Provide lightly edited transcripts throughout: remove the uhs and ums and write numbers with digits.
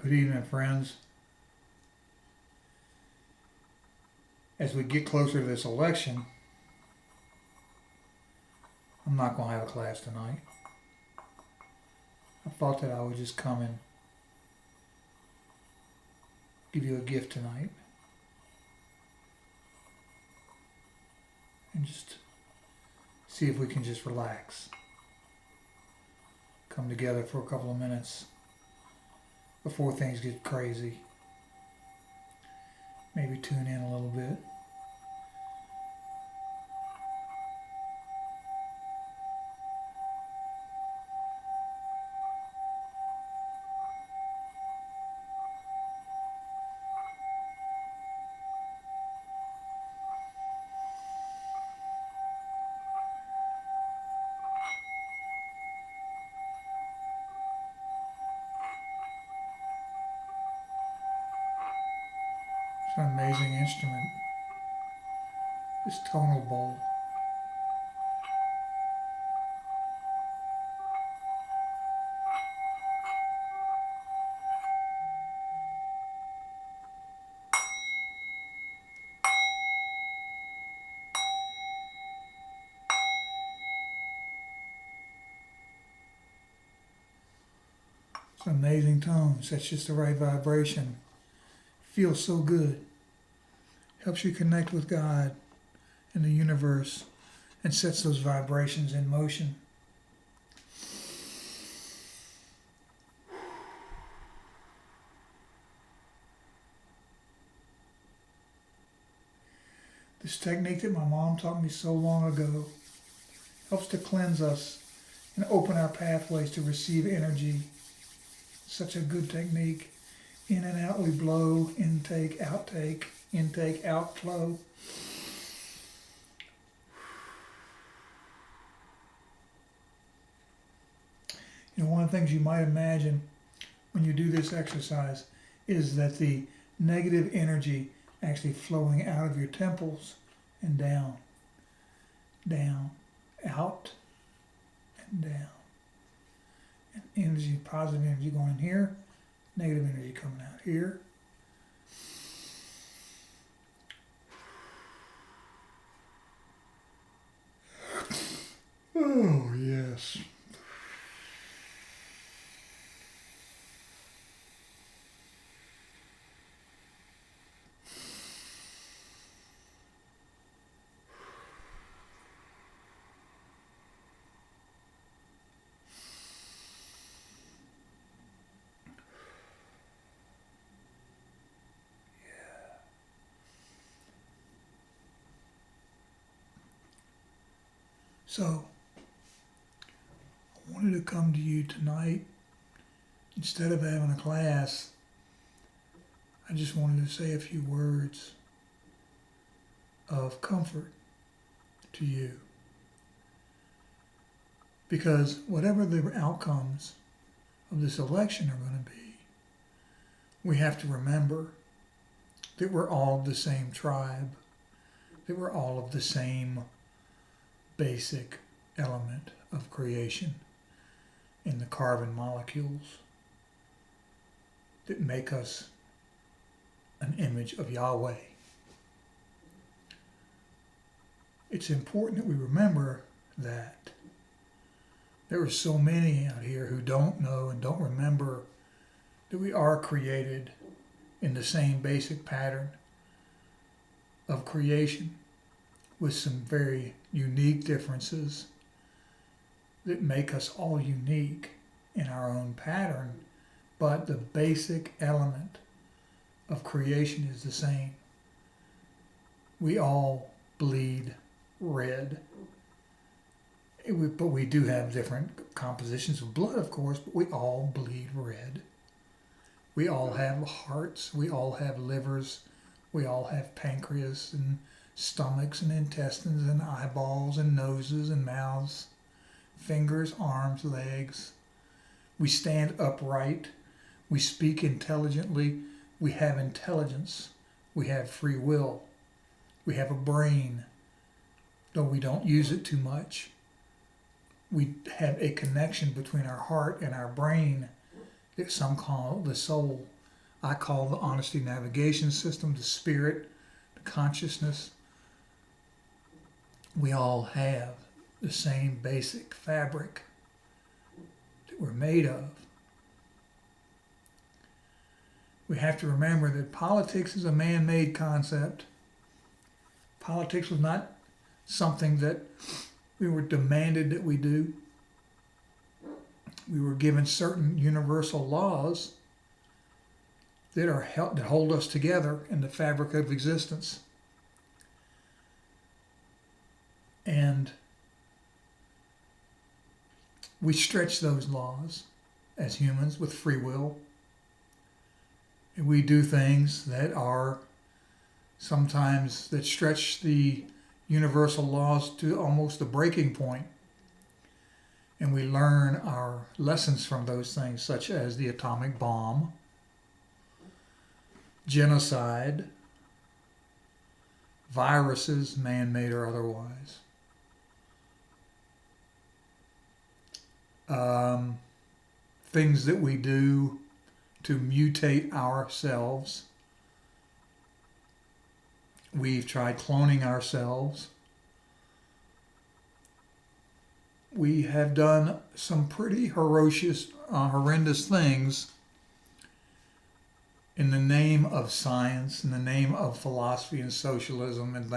Good evening, friends. As we get closer to this election, I'm not going to have a class tonight. I thought that I would just come and give you a gift tonight and just see if we can just relax. Come together for a couple of minutes before things get crazy. Maybe tune in a little bit. It's an amazing instrument, this tonal bowl. It's an amazing tone, sets just the right vibration. Feels so good. Helps you connect with God and the universe and sets those vibrations in motion. This technique that my mom taught me so long ago helps to cleanse us and open our pathways to receive energy. Such a good technique. In and out we blow, intake, outflow. You know, one of the things you might imagine when you do this exercise is that the negative energy actually flowing out of your temples and down, out, and down. And energy, positive energy going in here, negative energy coming out here. Oh, yes. So, I wanted to come to you tonight. Instead of having a class, I just wanted to say a few words of comfort to you. Because whatever the outcomes of this election are going to be, we have to remember that we're all of the same tribe, that we're all of the same basic element of creation in the carbon molecules that make us an image of Yahweh. It's important that we remember that there are so many out here who don't know and don't remember that we are created in the same basic pattern of creation with some very unique differences that make us all unique in our own pattern, but the basic element of creation is the same. We all bleed red. But we do have different compositions of blood, of course, but we all bleed red. We all have hearts, we all have livers, we all have pancreas and stomachs and intestines and eyeballs and noses and mouths, fingers, arms, legs. We stand upright. We speak intelligently. We have intelligence. We have free will. We have a brain, though we don't use it too much. We have a connection between our heart and our brain that some call the soul. I call the Honesty Navigation System, the spirit, the consciousness. We all have the same basic fabric that we're made of. We have to remember that politics is a man-made concept. Politics was not something that we were demanded that we do. We were given certain universal laws that hold us together in the fabric of existence. And we stretch those laws as humans with free will. And we do things that are sometimes that stretch the universal laws to almost the breaking point. And we learn our lessons from those things, such as the atomic bomb, genocide, viruses, man-made or otherwise. Things that we do to mutate ourselves. We've tried cloning ourselves. We have done some pretty horrendous things in the name of science, in the name of philosophy and socialism, and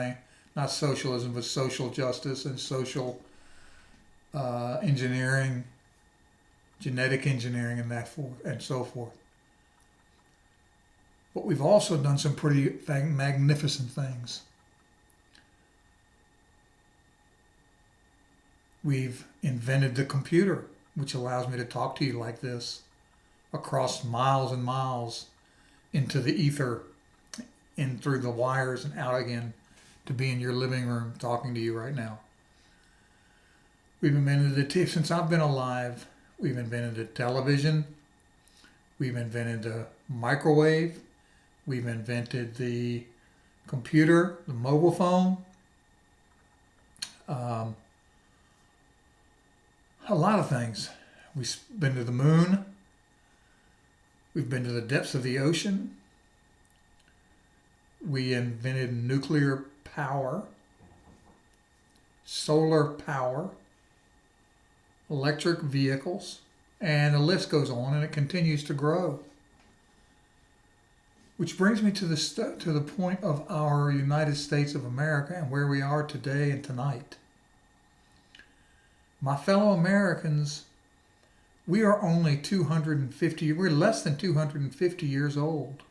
not socialism, but social justice and social engineering, genetic engineering, and so forth. But we've also done some pretty magnificent things. We've invented the computer, which allows me to talk to you like this across miles and miles into the ether, in through the wires and out again to be in your living room talking to you right now. We've invented since I've been alive, we've invented the television, we've invented the microwave, we've invented the computer, the mobile phone, a lot of things. We've been to the moon. We've been to the depths of the ocean. We invented nuclear power, solar power, electric vehicles, and the list goes on, and it continues to grow. Which brings me to the point of our United States of America and where we are today and tonight. My fellow Americans, we are only we're less than 250 years old.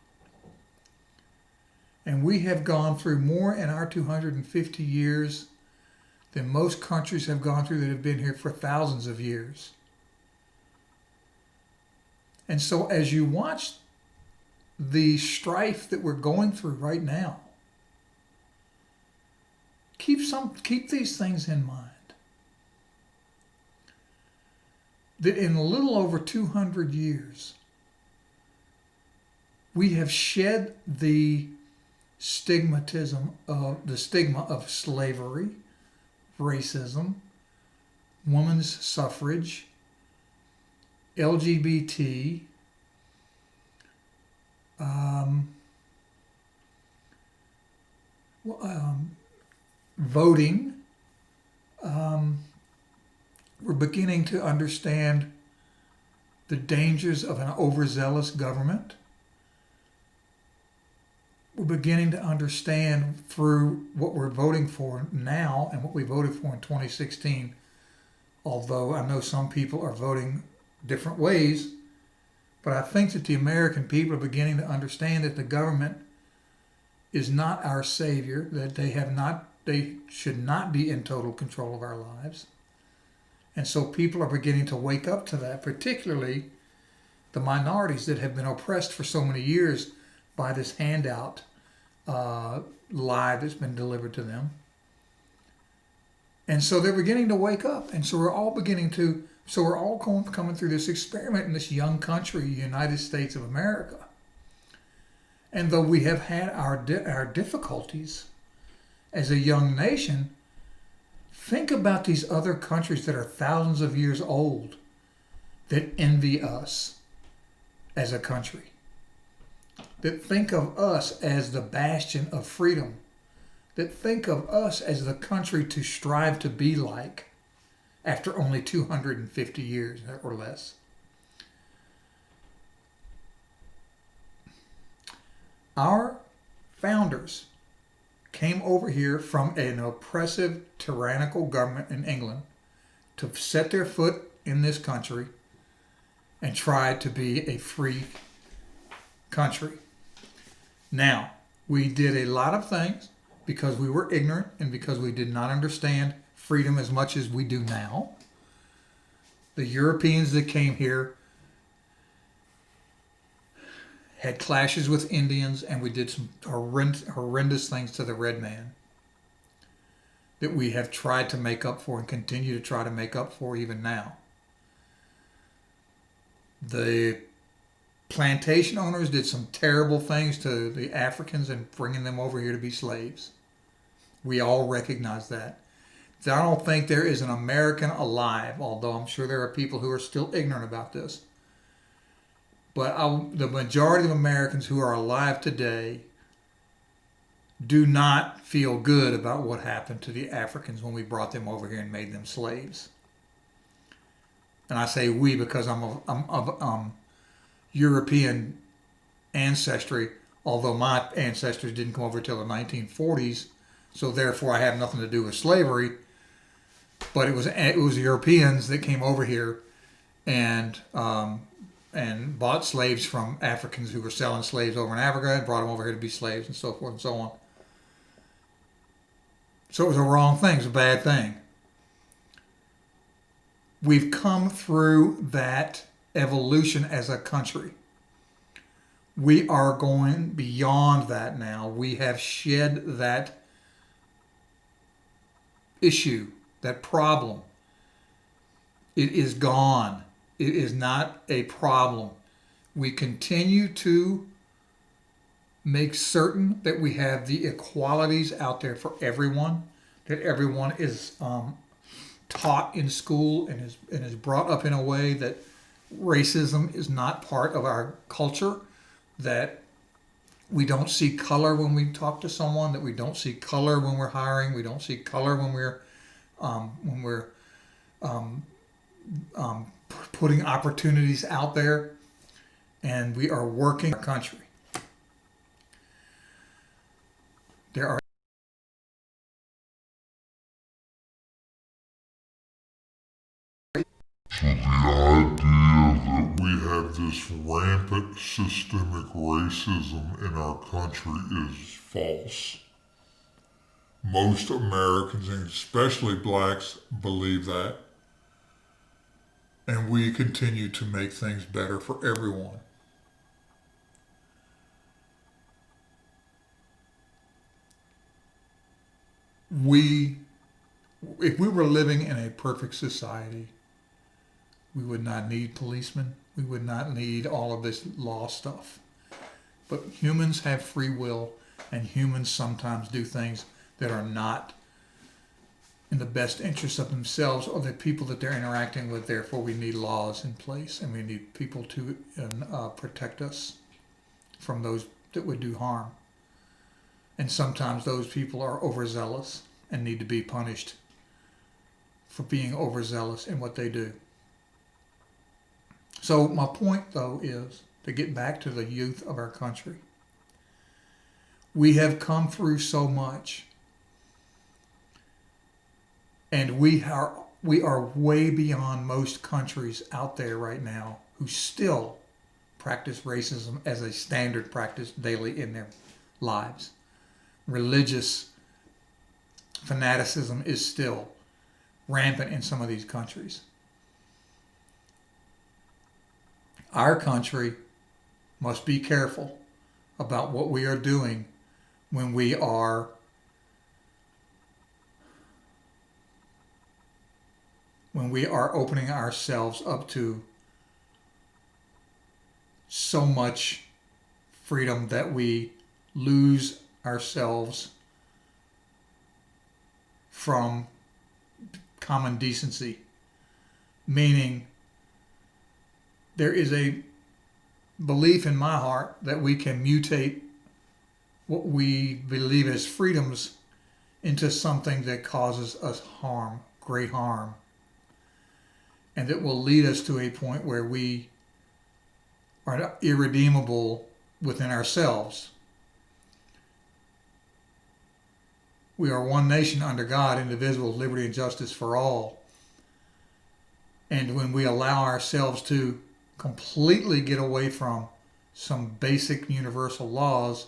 And we have gone through more in our 250 years than most countries have gone through that have been here for thousands of years. And so as you watch the strife that we're going through right now, keep these things in mind. That in a little over 200 years, we have shed the stigma of slavery, racism, women's suffrage, LGBT, voting. We're beginning to understand the dangers of an overzealous government. We're beginning to understand through what we're voting for now and what we voted for in 2016, although I know some people are voting different ways, but I think that the American people are beginning to understand that the government is not our savior, that they should not be in total control of our lives. And so people are beginning to wake up to that, particularly the minorities that have been oppressed for so many years by this handout lie that's been delivered to them. And so they're beginning to wake up. And so we're all coming through this experiment in this young country, United States of America. And though we have had our difficulties as a young nation, think about these other countries that are thousands of years old that envy us as a country. that think of us as the bastion of freedom, that think of us as the country to strive to be like after only 250 years or less. Our founders came over here from an oppressive, tyrannical government in England to set their foot in this country and try to be a free country. Now, we did a lot of things because we were ignorant and because we did not understand freedom as much as we do now. The Europeans that came here had clashes with Indians, and we did some horrendous things to the red man that we have tried to make up for and continue to try to make up for even now. The plantation owners did some terrible things to the Africans and bringing them over here to be slaves. We all recognize that. I don't think there is an American alive, although I'm sure there are people who are still ignorant about this. But the majority of Americans who are alive today do not feel good about what happened to the Africans when we brought them over here and made them slaves. And I say we because I'm of European ancestry, although my ancestors didn't come over until the 1940s, so therefore I have nothing to do with slavery. But it was Europeans that came over here and bought slaves from Africans who were selling slaves over in Africa and brought them over here to be slaves and so forth and so on. So it was a wrong thing. It was a bad thing. We've come through that evolution as a country. We are going beyond that now. We have shed that issue, that problem. It is gone. It is not a problem. We continue to make certain that we have the equalities out there for everyone, that everyone is taught in school and is brought up in a way that racism is not part of our culture, that we don't see color when we talk to someone, that we don't see color when we're hiring, we don't see color when we're putting opportunities out there, and we are working our country. There are So the idea that we have this rampant systemic racism in our country is false. Most Americans, and especially blacks, believe that. And we continue to make things better for everyone. If we were living in a perfect society, we would not need policemen. We would not need all of this law stuff. But humans have free will, and humans sometimes do things that are not in the best interest of themselves or the people that they're interacting with. Therefore, we need laws in place, and we need people to protect us from those that would do harm. And sometimes those people are overzealous and need to be punished for being overzealous in what they do. So my point, though, is to get back to the youth of our country. We have come through so much, and we are way beyond most countries out there right now who still practice racism as a standard practice daily in their lives. Religious fanaticism is still rampant in some of these countries. Our country must be careful about what we are doing when we are opening ourselves up to so much freedom that we lose ourselves from common decency. Meaning, there is a belief in my heart that we can mutate what we believe as freedoms into something that causes us harm, great harm, and that will lead us to a point where we are irredeemable within ourselves. We are one nation under God, indivisible, with liberty and justice for all. And when we allow ourselves to completely get away from some basic universal laws,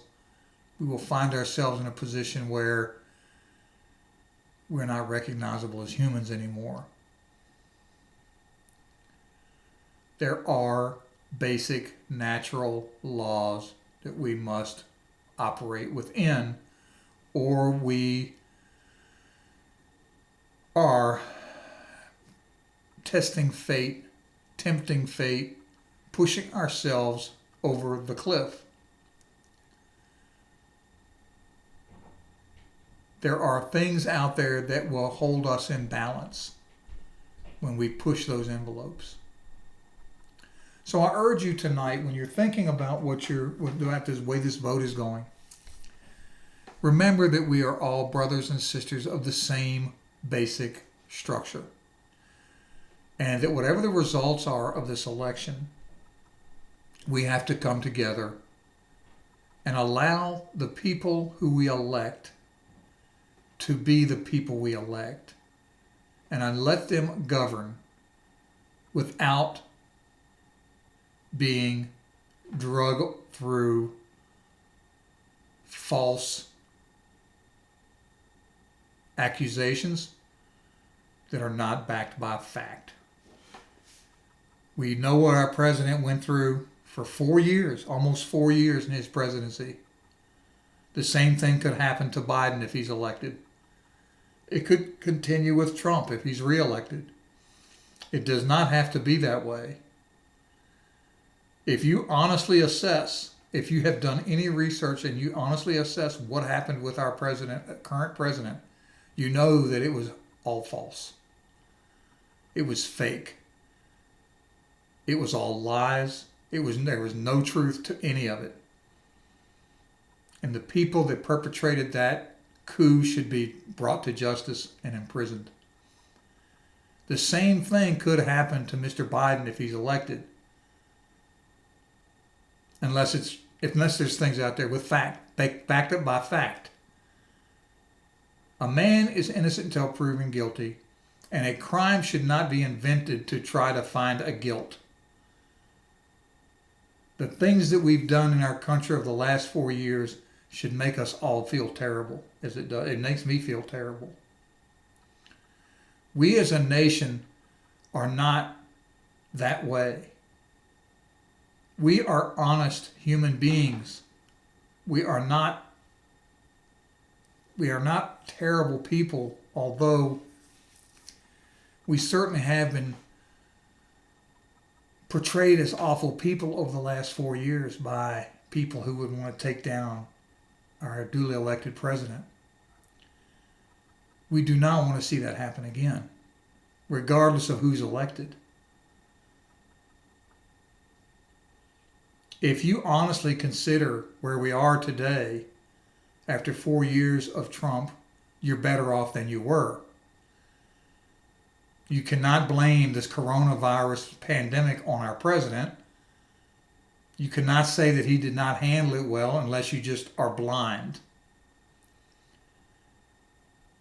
we will find ourselves in a position where we're not recognizable as humans anymore. There are basic natural laws that we must operate within, or we are testing fate, tempting fate, pushing ourselves over the cliff. There are things out there that will hold us in balance when we push those envelopes. So I urge you tonight, when you're thinking about the way this vote is going, remember that we are all brothers and sisters of the same basic structure. And that whatever the results are of this election, we have to come together and allow the people who we elect to be the people we elect, and let them govern without being drugged through false accusations that are not backed by fact. We know what our president went through for 4 years, almost 4 years in his presidency. The same thing could happen to Biden if he's elected. It could continue with Trump if he's reelected. It does not have to be that way. If you honestly assess, if you have done any research and you honestly assess what happened with our president, current president, you know that it was all false. It was fake. It was all lies. There was no truth to any of it. And the people that perpetrated that coup should be brought to justice and imprisoned. The same thing could happen to Mr. Biden if he's elected. Unless there's things out there with fact, backed up by fact. A man is innocent until proven guilty, and a crime should not be invented to try to find a guilt. The things that we've done in our country over the last 4 years should make us all feel terrible, as it does. It makes me feel terrible. We as a nation are not that way. We are honest human beings. We are not terrible people, although we certainly have been portrayed as awful people over the last 4 years by people who would want to take down our duly elected president. We do not want to see that happen again, regardless of who's elected. If you honestly consider where we are today, after 4 years of Trump, you're better off than you were. You cannot blame this coronavirus pandemic on our president. You cannot say that he did not handle it well unless you just are blind.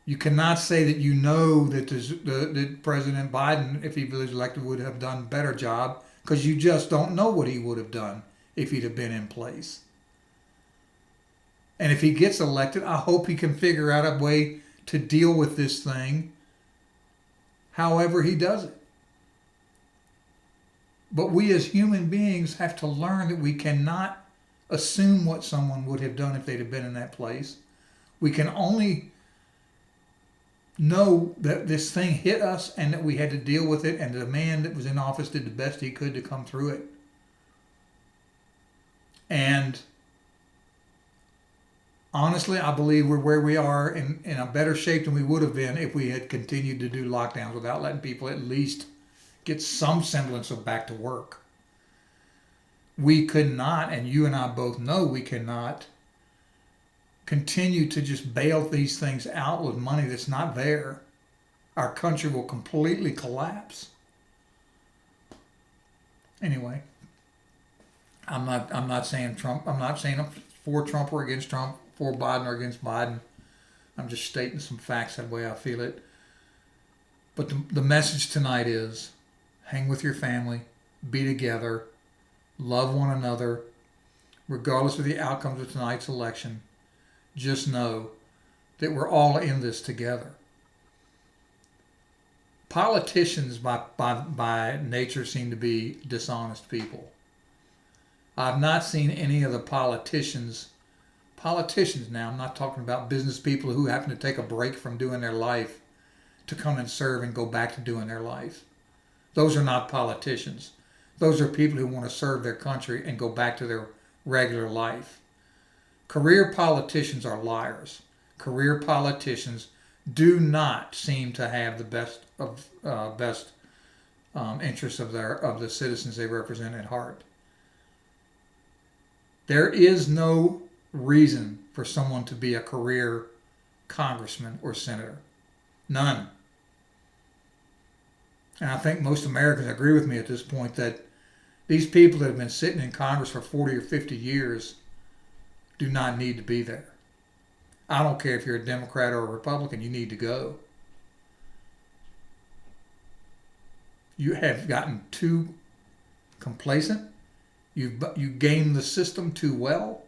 You cannot say that you know that that President Biden, if he was elected, would have done a better job, because you just don't know what he would have done if he'd have been in place. And if he gets elected, I hope he can figure out a way to deal with this thing however he does it. But we as human beings have to learn that we cannot assume what someone would have done if they'd have been in that place. We can only know that this thing hit us and that we had to deal with it, and the man that was in office did the best he could to come through it. And honestly, I believe we're where we are in a better shape than we would have been if we had continued to do lockdowns without letting people at least get some semblance of back to work. we could not, and you and I both know we cannot continue to just bail these things out with money that's not there. Our country will completely collapse. Anyway, I'm not saying Trump. I'm not saying I'm for Trump or against Trump, for Biden or against Biden. I'm just stating some facts that way I feel it. But the message tonight is hang with your family, be together, love one another, regardless of the outcomes of tonight's election. Just know that we're all in this together. Politicians by nature seem to be dishonest people. I've not seen any of the politicians now, I'm not talking about business people who happen to take a break from doing their life to come and serve and go back to doing their life. Those are not politicians. Those are people who want to serve their country and go back to their regular life. Career politicians are liars. Career politicians do not seem to have the best interests of the citizens they represent at heart. There is no reason for someone to be a career congressman or senator. None. And I think most Americans agree with me at this point that these people that have been sitting in Congress for 40 or 50 years do not need to be there. I don't care if you're a Democrat or a Republican, you need to go. You have gotten too complacent. You game the system too well.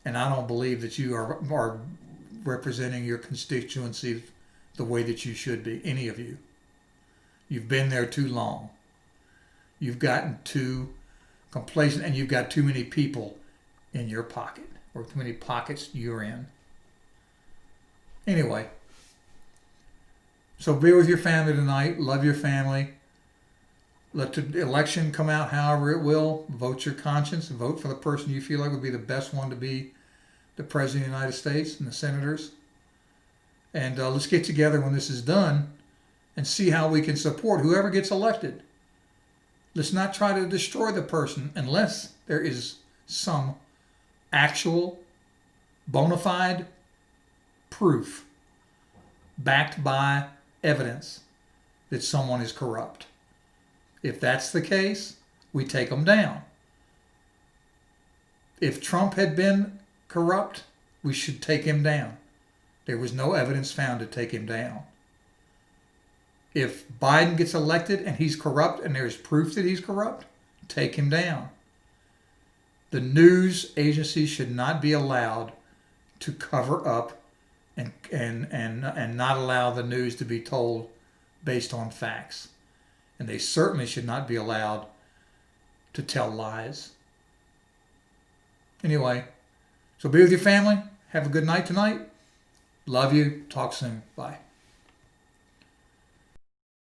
And I don't believe that you are representing your constituency the way that you should be, any of you. You've been there too long. You've gotten too complacent, and you've got too many people in your pocket, or too many pockets you're in. Anyway, so be with your family tonight. Love your family. Let the election come out however it will. Vote your conscience and vote for the person you feel like would be the best one to be the President of the United States and the senators. And let's get together when this is done and see how we can support whoever gets elected. Let's not try to destroy the person unless there is some actual, bona fide proof backed by evidence that someone is corrupt. If that's the case, we take them down. If Trump had been corrupt, we should take him down. There was no evidence found to take him down. If Biden gets elected and he's corrupt and there's proof that he's corrupt, take him down. The news agencies should not be allowed to cover up and not allow the news to be told based on facts. And they certainly should not be allowed to tell lies. Anyway, so be with your family. Have a good night tonight. Love you. Talk soon. Bye.